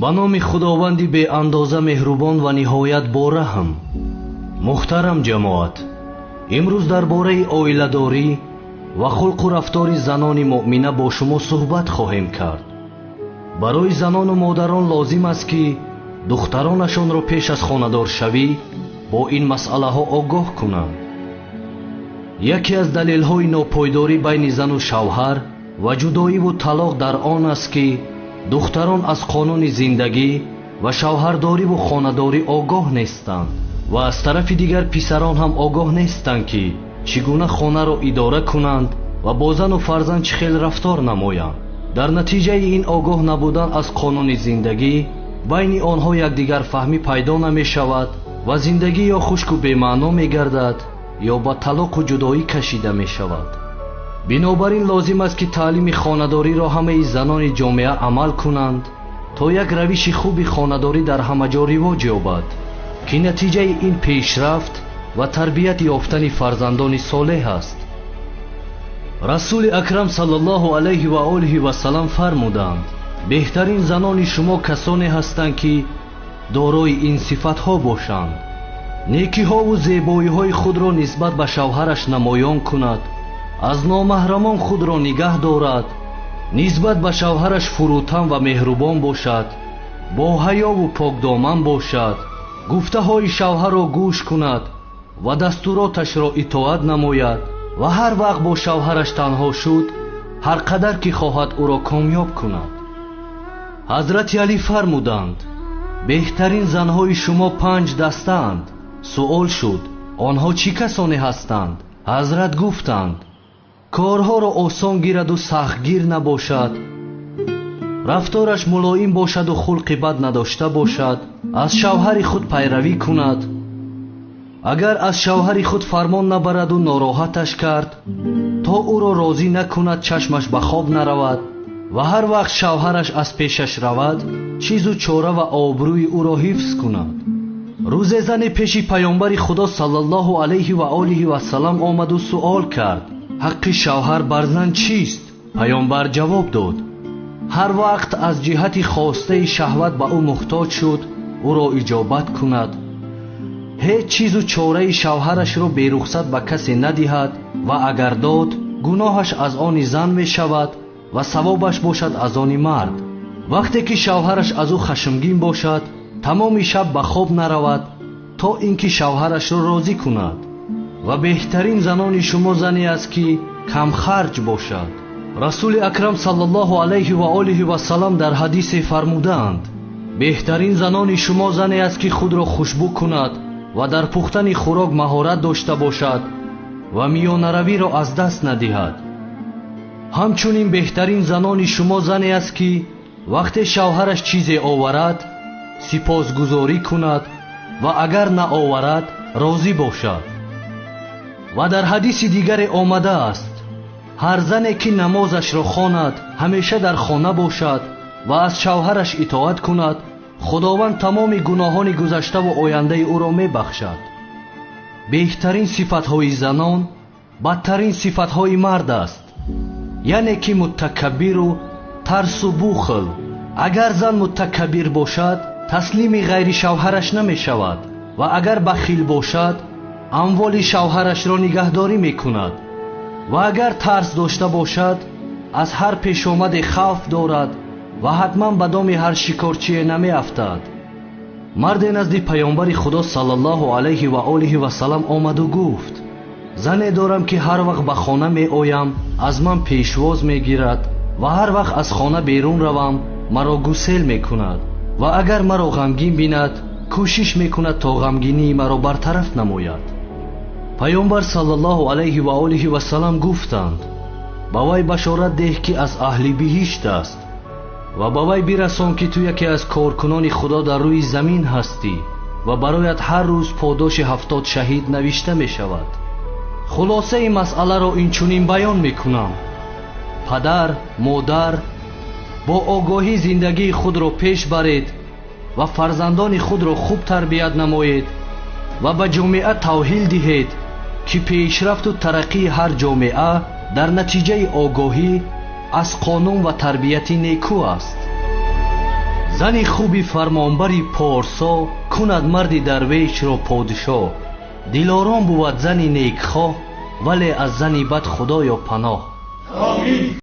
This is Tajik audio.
ба номи худованди беандоза меҳрубон ва ниҳоят бораҳм. муҳтарам ҷамоат, имрӯз дар бораи оиладорӣ ва хулқу рафтори занони муъмина бо шумо суҳбат хоҳем кард. барои занону модарон лозим аст ки духтаронашонро пеш аз хонадоршавӣ бо ин масъалаҳо огоҳ кунанд. яке аз далелҳои нопойдорӣ байни зану шавҳар ва ҷудоиву талоқ дар он аст ки духтарон аз қонуни зиндагӣ ва шавҳардориву хонадорӣ огоҳ нестанд ва аз тарафи дигар писарон ҳам огоҳ нестанд ки чӣ гуна хонаро идора кунанд ва бо зану фарзанд чӣ хел рафтор намоянд. дар натиҷаи ин огоҳ набудан аз қонуни зиндагӣ байни онҳо якдигарфаҳмӣ пайдо намешавад ва зиндагӣ ё хушку бемаъно мегардад ё ба талоқу ҷудоӣ кашида мешавад. бинобар ин лозим аст ки таълими хонадориро ҳамаи занони ҷомеа амал кунанд то як равиши хуби хонадорӣ дар ҳама ҷо ривоҷ ёбад ки натиҷаи ин пешрафт ва тарбияти ёфтани фарзандони солеҳ аст. расули акрам саллаллоҳу алайҳи ва олиҳи васалам фармуданд: беҳтарин занони шумо касоне ҳастанд ки дорои ин сифатҳо бошанд: некиҳову зебоиҳои худро нисбат ба шавҳараш намоён кунад, аз номаҳрамон худро нигаҳ дорад, нисбат ба шавҳараш фурӯтам ва меҳрубон бошад, бо ҳаёву покдоман бошад, гуфтаҳои шавҳарро гӯш кунад ва дастуроташро итоат намояд ва ҳар вақт бо шавҳараш танҳо шуд, ҳар қадар ки хоҳад ӯро комёб кунад. ҳазрати алӣ фармуданд: беҳтарин занҳои шумо 5 дастаанд. суол шуд: онҳо чӣ касоне ҳастанд? ҳазрат гуфтанд: корҳоро осон гираду сахтгир набошад, рафтораш мулоим бошаду хулқи бад надошта бошад, аз шавҳари худ пайравӣ кунад, агар аз шавҳари худ фармон набараду нороҳаташ кард, то ӯро розӣ накунад чашмаш ба хоб наравад ва ҳар вақт шавҳараш аз пешаш равад, чизу чора ва обрӯи ӯро ҳифз кунад. рӯзе зане пеши паёмбари худо саллаллоҳу алайҳи ва олиҳи васалам омаду суол кард: ҳаққи шавҳар бар зан чист? паёмбар ҷавоб дод: ҳар вақт аз ҷиҳати хостаи шаҳват ба ӯ муҳтоҷ шуд, ӯро иҷобат кунад, ҳеҷ чизу чораи шавҳарашро берухсат ба касе надиҳад ва агар дод, гуноҳаш аз они зан мешавад ва савобаш бошад аз они мард. вақте ки шавҳараш аз ӯ хашмгин бошад, тамоми шаб ба хоб наравад, то ин ки шавҳарашро розӣ кунад. ва беҳтарин занони шумо зане аст ки камхарҷ бошад. расули акрам саллаллоҳу алайҳи ва олиҳи васалам дар ҳадисе фармудаанд: беҳтарин занони шумо зане аст ки худро хушбу кунад ва дар пухтани хӯрок маҳорат дошта бошад ва миёнаравиро аз даст надиҳад. ҳамчунин беҳтарин занони шумо зане аст ки вақте шавҳараш чизе оварад, сипосгузорӣ кунад ва агар наоварад, розӣ бошад. ва дар ҳадиси дигаре омадааст: ҳар зане ки намозашро хонад, ҳамеша дар хона бошад ва аз шавҳараш итоат кунад, худованд тамоми гуноҳони гузаштаву ояндаи ӯро мебахшад. беҳтарин сифатҳои занон бадтарин сифатҳои мард аст, яъне ки муттакаббиру тарсу бухл. агар зан муттакаббир бошад, таслими ғайри шавҳараш намешавад ва агар бахил бошад, амволи шавҳарашро нигаҳдорӣ мекунад ва агар тарс дошта бошад, аз ҳар пешомаде хавф дорад ва ҳатман ба доми ҳар шикорчие намеафтад. марде назди паёмбари худо саллаллоҳу алайҳи ва олиҳи васалам омаду гуфт: зане дорам ки ҳар вақт ба хона меоям, аз ман пешвоз мегирад ва ҳар вақт аз хона берун равам, маро гусел мекунад ва агар маро ғамгин бинад, кӯшиш мекунад то ғамгинии маро бартараф намояд. паёмбар саллаллоҳу алайҳи ва олиҳи васалам гуфтанд: ба вай башорат деҳ ки аз аҳли биҳишт аст ва ба вай бирасон ки ту яке аз коркунони худо дар рӯи замин ҳастӣ ва бароят ҳар рӯз подоши 70 шаҳид навишта мешавад. хулосаи масъаларо инчунин баён мекунам: падар, модар, бо огоҳӣ зиндагии худро пеш баред ва фарзандони худро хуб тарбият намоед ва ба ҷомеа тавҳил диҳед ки пешрафту тараққии ҳар ҷомеа дар натиҷаи огоҳӣ аз қонун ва тарбияти некӯ аст. زنی خوبی فرمانبری پارسا کند مردی درویش را پادشاه. دلارام بود زنی نیکخواه ولی از زنی بد خدایا پناه. آمین.